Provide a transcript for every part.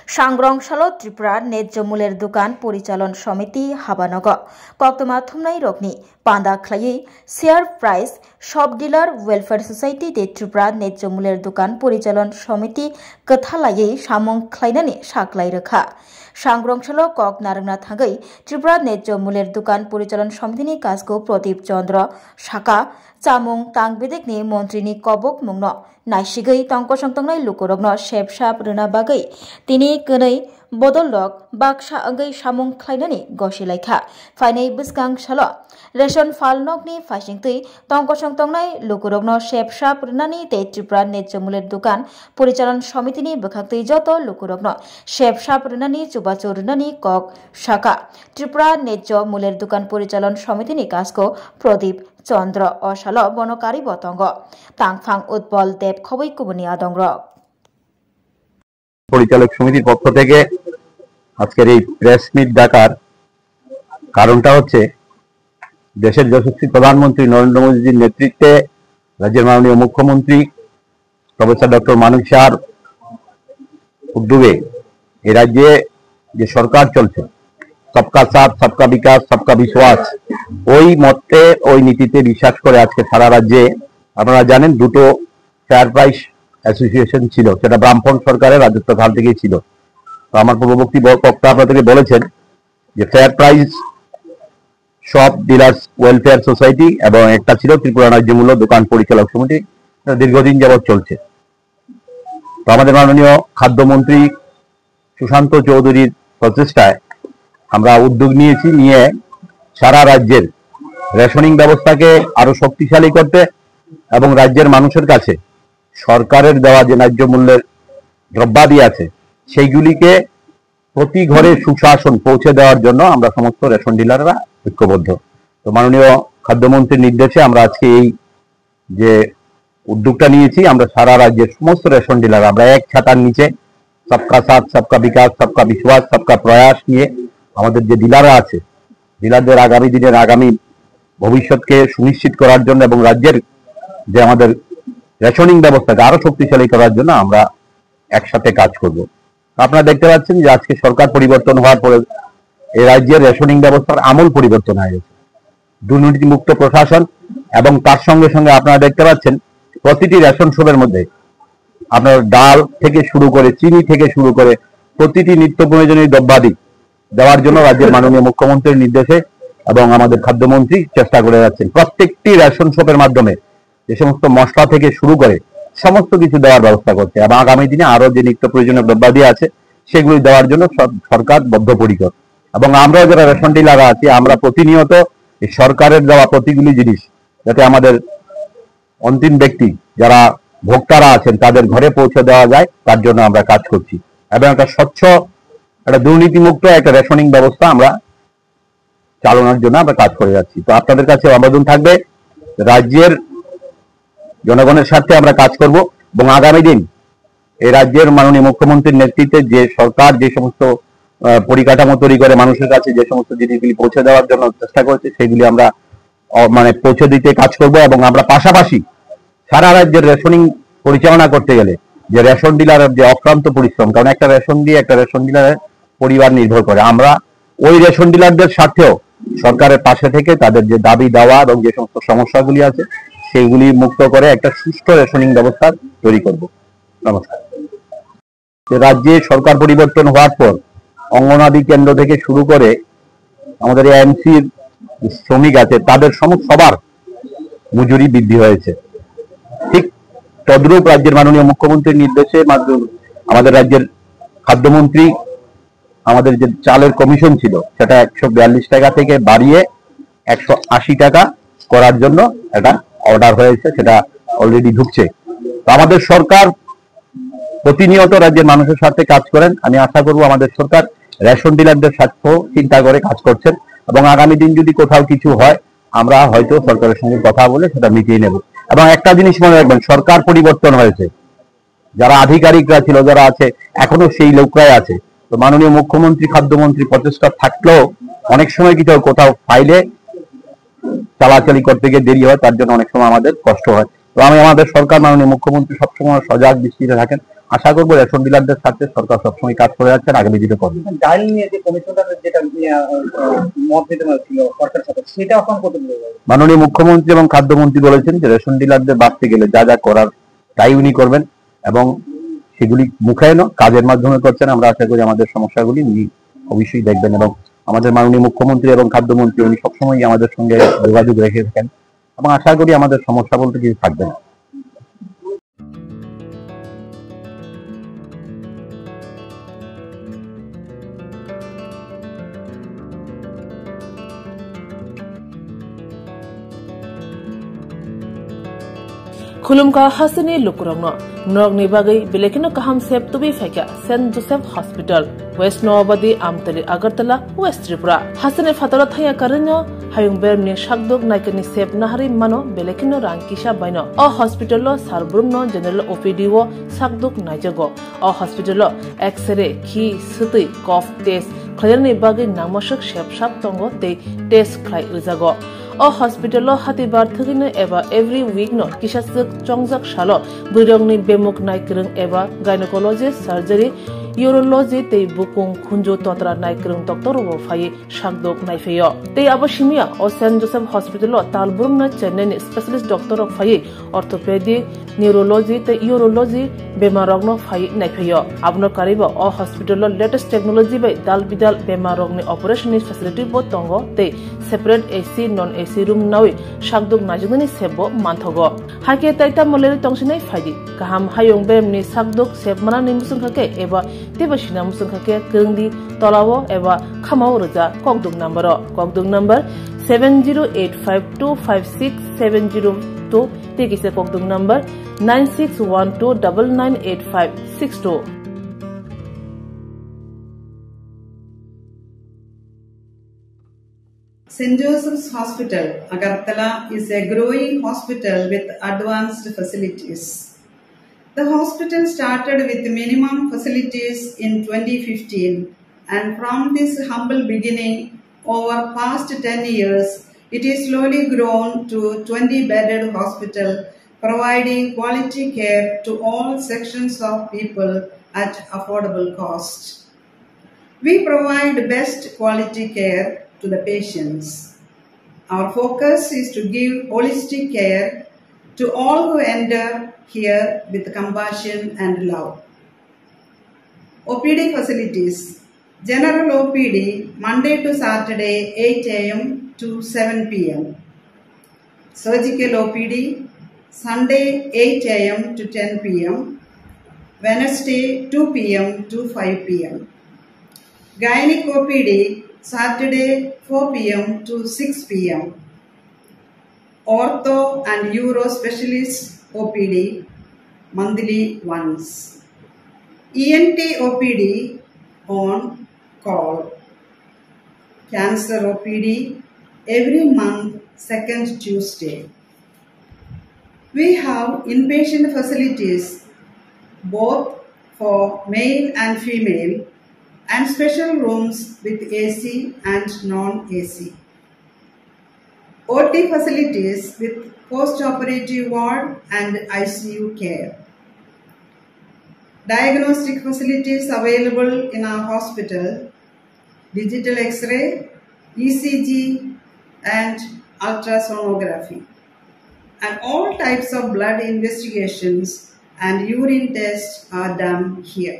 सांग्रंशाल त्रिपुरा न्याय्य मूल्যের दुकान परिचालन समिति हाबानग कक्तमा थुमनाय रगनि पांदा खलायै शेयर प्राइस सब डिलार वेलफेयर सोसाइटी दे त्रिपुरा न्याय्य मूल्যের दुकान परिचालन समिति कथालायै सामं खलायनानै साख्लाय रोखा सांग्रंशाल कक नारंगना थांगै त्रिपुरा न्याय्य मूल्যের दुकान परिचालन समितिनि काजखौ प्रदीप चंद्र साका चामुं तांगबेदेकनि मन्त्रिनि कबक मुंनो नायसिगै तंकसंतंनाय लुकुरगनो सेबसाब रोना बागै तिनि गनै बदलक बाक्सा अंगै सामुं खलायनानै गसिलायखा फाइनै बिसगां साल रेशन फालनकनि फाइसिंतै तंकसंतंनाय लुकुरगनो सेबसाब रोनानि ते त्रिपुरा न्याय्य मूल्যের दुकान परिचालन समितिनि बखाक्तै जत लुकुरगनो सेबसाब रोनानि चुबाचौ रोनानि कक साका त्रिपुरा न्याय्य मूल्যের दुकान परिचालन समितिनि काजखौ प्रदीप चंद्र असाल बनकारी बतंग तांगफां उत्पल देव खबै कुबुनि आदंग পরিচালক সমিতির পক্ষ থেকে আজকের এই প্রেস মিট ডাকার কারণটা হচ্ছে দেশের যশস্বী প্রধানমন্ত্রী নরেন্দ্র মোদীর নেতৃত্বে রাজ্যের মাননীয় মুখ্যমন্ত্রী প্রফেসর ডক্টর মানিক সাহার উদ্যোগে এই রাজ্যে যে সরকার চলছে सबका साथ सबका विकास सबका विश्वास ওই মতে ওই নীতিতে বিশ্বাস করে আজকে সারা রাজ্যে আপনারা জানেন দুটো ফেয়ার প্রাইস অ্যাসোসিয়েশন ছিল, সেটা ব্রাহ্মণ সরকারের রাজত্বকাল থেকেই ছিল। তো আমার পূর্ববর্তী বক্তা আপনাদেরকে বলেছেন যে ফেয়ার প্রাইস সব ডিলার্স ওয়েলফেয়ার সোসাইটি এবং একটা ছিল ত্রিপুরা ন্যায্য মূল্য দোকান পরিচালক সমিতি, দীর্ঘদিন যাবৎ চলছে। তো আমাদের মাননীয় খাদ্যমন্ত্রী সুশান্ত চৌধুরীর প্রচেষ্টায় আমরা উদ্যোগ নিয়ে সারা রাজ্যের রেশনিং ব্যবস্থাকে আরো শক্তিশালী করতে এবং রাজ্যের মানুষের কাছে সরকারের দেওয়া যে ন্যায্য মূল্যের দ্রব্যাদি আছে সেইগুলিকে প্রতি ঘরে সুশাসন পৌঁছে দেওয়ার জন্য আমরা সমস্ত রেশন ডিলাররা ঐক্যবদ্ধ। তো মাননীয় খাদ্যমন্ত্রীর নির্দেশে আমরা আজকে এই যে উদ্যোগটা নিয়েছি, আমরা সারা রাজ্যের সমস্ত রেশন ডিলার আমরা এক ছাতার নিচে সবকা সাথ সবকা বিকাশ সবকা বিশ্বাস সবকা প্রয়াস নিয়ে আমাদের যে ডিলাররা আছে ডিলারদের আগামী দিনের আগামী ভবিষ্যৎকে সুনিশ্চিত করার জন্য এবং রাজ্যের যে আমাদের রেশনিং ব্যবস্থাকে আরো শক্তিশালী করার জন্য আমরা একসাথে কাজ করব। আপনারা দেখতে পাচ্ছেন যে আজকে সরকার পরিবর্তন হওয়ার পরে এই রাজ্যের রেশনিং ব্যবস্থার আমূল পরিবর্তন হয়ে গেছে, দুর্নীতিমুক্ত প্রশাসন এবং তার সঙ্গে সঙ্গে আপনারা দেখতে পাচ্ছেন প্রতিটি রেশন শপের মধ্যে আপনার ডাল থেকে শুরু করে চিনি থেকে শুরু করে প্রতিটি নিত্য প্রয়োজনীয় দ্রব্যাদি দেওয়ার জন্য রাজ্যের মাননীয় মুখ্যমন্ত্রীর নির্দেশে এবং আমাদের খাদ্যমন্ত্রী চেষ্টা করে যাচ্ছেন। প্রত্যেকটি রেশন শপের মাধ্যমে যে সমস্ত মশলা থেকে শুরু করে সমস্ত কিছু দেওয়ার ব্যবস্থা করছে এবং আগামী দিনে আরো যে নিত্য প্রয়োজনীয় দ্রব্যাদি আছে সেগুলি দেওয়ার জন্য সরকার বদ্ধপরিকর। এবং আমরাও যারা রেশন ডিলাররা আছি আমরা প্রতিনিয়ত এই সরকারের দেওয়া প্রতিগুলি জিনিস যাতে আমাদের অন্তিম ব্যক্তি যারা ভোক্তারা আছেন তাদের ঘরে পৌঁছে দেওয়া যায় তার জন্য আমরা কাজ করছি এবং একটা স্বচ্ছ একটা দুর্নীতিমুক্ত একটা রেশনিং ব্যবস্থা আমরা চালানোর জন্য আমরা কাজ করে যাচ্ছি। তো আপনাদের কাছে আবেদন থাকবে রাজ্যের জনগণের স্বার্থে আমরা কাজ করব এবং আগামী দিন এই রাজ্যের মাননীয় মুখ্যমন্ত্রীর নেতৃত্বে যে সরকার যে সমস্ত পরিকাঠামো তৈরি করে মানুষের কাছে যে সমস্ত জিনিসগুলি পৌঁছে দেওয়ার জন্য চেষ্টা করছে সেগুলি আমরা পৌঁছে দিতে কাজ করব এবং আমরা পাশাপাশি সারা রাজ্যের রেশনিং পরিচালনা করতে গেলে যে রেশন ডিলারের যে অক্লান্ত পরিশ্রম, কারণ একটা রেশন দিয়ে একটা রেশন ডিলারের পরিবার নির্ভর করে, আমরা ওই রেশন ডিলারদের স্বার্থেও সরকারের পাশে থেকে তাদের যে দাবি দেওয়া এবং যে সমস্ত সমস্যাগুলি আছে সেগুলি মুক্ত করে একটা সুষ্ঠু রেশনিং ব্যবস্থা তৈরি করব। নমস্কার। রাজ্যে সরকার পরিবর্তন হওয়ার পর অঙ্গনাদি কেন্দ্র থেকে শুরু করে আমাদের এমসির শ্রমিক আছে তাদের সবার মজুরি বৃদ্ধি হয়েছে। ঠিক তদ্রূপ রাজ্যের মাননীয় মুখ্যমন্ত্রীর নির্দেশে আমাদের রাজ্যের খাদ্যমন্ত্রী আমাদের যে চালের কমিশন ছিল সেটা 142 টাকা থেকে বাড়িয়ে 180 টাকা করার জন্য একটা অর্ডার হয়েছে, সেটা অলরেডি ঢুকছে। তো আমাদের সরকার প্রতিনিয়ত রাজ্যের মানুষের স্বার্থে কাজ করেন। আমি আশা করব আমাদের সরকার রেশন ডিলারদের স্বার্থ চিন্তা করে কাজ করছেন এবং আগামী দিন যদি কোথাও কিছু হয় আমরা হয়তো সরকারের সঙ্গে কথা বলে সেটা মিটিয়ে নেব। এবং একটা জিনিস মনে রাখবেন, সরকার পরিবর্তন হয়েছে, যারা আধিকারিকরা ছিল যারা আছে এখনো সেই লোকরাই আছে। তো মাননীয় মুখ্যমন্ত্রী খাদ্যমন্ত্রী প্রচেষ্টা থাকলেও অনেক সময় কিছু কোথাও ফাইলে চালাচালি করতে গিয়ে দেরি হয়, তার জন্য অনেক সময় আমাদের কষ্ট হয়। তো আমি আমাদের সরকার মাননীয় মুখ্যমন্ত্রী সবসময় সজাগ দৃষ্টিতে থাকেন, আশা করবো রেশন ডিলারদের সাথে সরকার সবসময় কাজ করে যাচ্ছেন, আগামী দিনে করবে। ডাল নিয়ে যে কমিশনটা যেটা মত দিতে ছিল সরকারের সাথে, সেটা এখন কত? মাননীয় মুখ্যমন্ত্রী এবং খাদ্যমন্ত্রী বলেছেন যে রেশন ডিলারদের বাড়তে গেলে যা যা করার তাই উনি করবেন এবং সেগুলি মুখায়ন কাজের মাধ্যমে করছেন। আমরা আশা করি আমাদের সমস্যাগুলি উনি অবশ্যই দেখবেন এবং আমাদের মাননীয় মুখ্যমন্ত্রী এবং খাদ্যমন্ত্রী উনি সবসময় আমাদের সঙ্গে যোগাযোগ রেখে থাকেন এবং আশা করি আমাদের সমস্যা বলতে কিছু থাকবে না। खुलुमका हसने लुकुरंगनो नगनि बागै बेलेकिनो काहाम सेब तुबि फैका सेंट जोसेफ हॉस्पिटल वेस्ट नवाबादी आमतली अगरतला वेस्ट त्रिपुरा हसने फातरा थाया करनो हायुंबेरनि शाकदोक नायकनि सेब नाहारि मानो बेलेकिनो रांकिसा बायनो अ हॉस्पिटलो सारब्रुमनो जनरल ओपीडी वो शाकदोक नायजगो अ हॉस्पिटलो एक्सरे खि सुतै कफ टेस्ट खयरनि बागै नामसक सेबसाब तंगो ते टेस्ट खलाय रिजागो अ हॉस्पिटलो हातिबार थगिनो एबा एवरी वीक नो किसासक चंगजाक सालो बुरंगनि बेमुक नायक्रं एबा गायनेकोलॉजिस्ट सर्जरी यूरोलॉजी ते बुकुं खुंजो तोत्रा नायक्रं डॉक्टर वो फाये शाकदोक नायफेयो ते आबशिमिया अ सेंट जोसेफ हॉस्पिटलो तालबुरमना चेन्नई स्पेशलिस्ट डॉक्टर ऑफ फाये ऑर्थोपेडिक न्यूरोलॉजी ते यूरोलॉजी बेमारगनो फाये नायफेयो आबनो कारिबो अ हॉस्पिटलो लेटेस्ट टेक्नोलॉजी बाय दाल बिदाल बेमारगनि ऑपरेशन फैसिलिटी बो तंगो ते separate AC non AC room नावे शाकदोक नाजुगनि सेबो मानथगो हाके ताइता मलेरि तंसिनै फायदि गाहाम हायं बेमनि शाकदोक सेबमाना निमुसुं खाके एबा तेबसिना मुसुं खाके गंदी तलावो एबा खामाव रजा ककदुक number 7085256702 तेकिसे ककदुक number 9612998562 St. Joseph's Hospital, Agartala is a growing hospital with advanced facilities. The hospital started with minimum facilities in 2015, and from this humble beginning, over past 10 years, it is slowly grown to 20-bedded hospital, providing quality care to all sections of people at affordable cost. We provide best quality care to the patients. Our focus is to give holistic care to all who enter here with compassion and love. OPD facilities. General OPD Monday to Saturday 8 a.m. to 7 p.m. Surgical OPD Sunday 8 a.m. to 10 p.m. Wednesday 2 p.m. to 5 p.m. Gynec OPD Saturday 4 p.m. to 6 p.m. Ortho and Uro Specialist OPD monthly once. ENT OPD on call. Cancer OPD every month second Tuesday. We have inpatient facilities both for male and female and special rooms with AC and non-AC. OT facilities with post-operative ward and ICU care. Diagnostic facilities available in our hospital, digital X-ray, ECG and ultrasonography. And all types of blood investigations and urine tests are done here.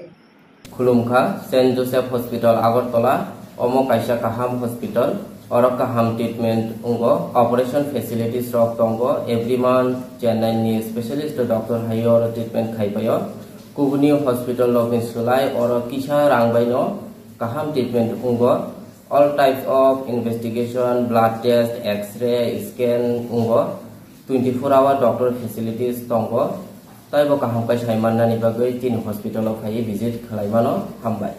खुलुमखा saint Joseph hospital Agartala ओमो काइसा काहाम hospital और काहाम treatment उंगो operation facilities रॉक तंगो every month Chennai नि स्पेशलिस्ट डॉक्टर हायो और ट्रीटमेंट खाइपायो कुगुनी हॉस्पिटल लॉगिन सुलाई और किसा रांगबाइनो काहाम ट्रीटमेंट उंगो all types of investigation blood test x-ray scan उंगो 24 आवर डॉक्टर फैसिलिटीज तंगो ताइबो काहाम काइसा माननानि बागै तीन हॉस्पिटल फाइ विजिट खालायमानो हामबाय।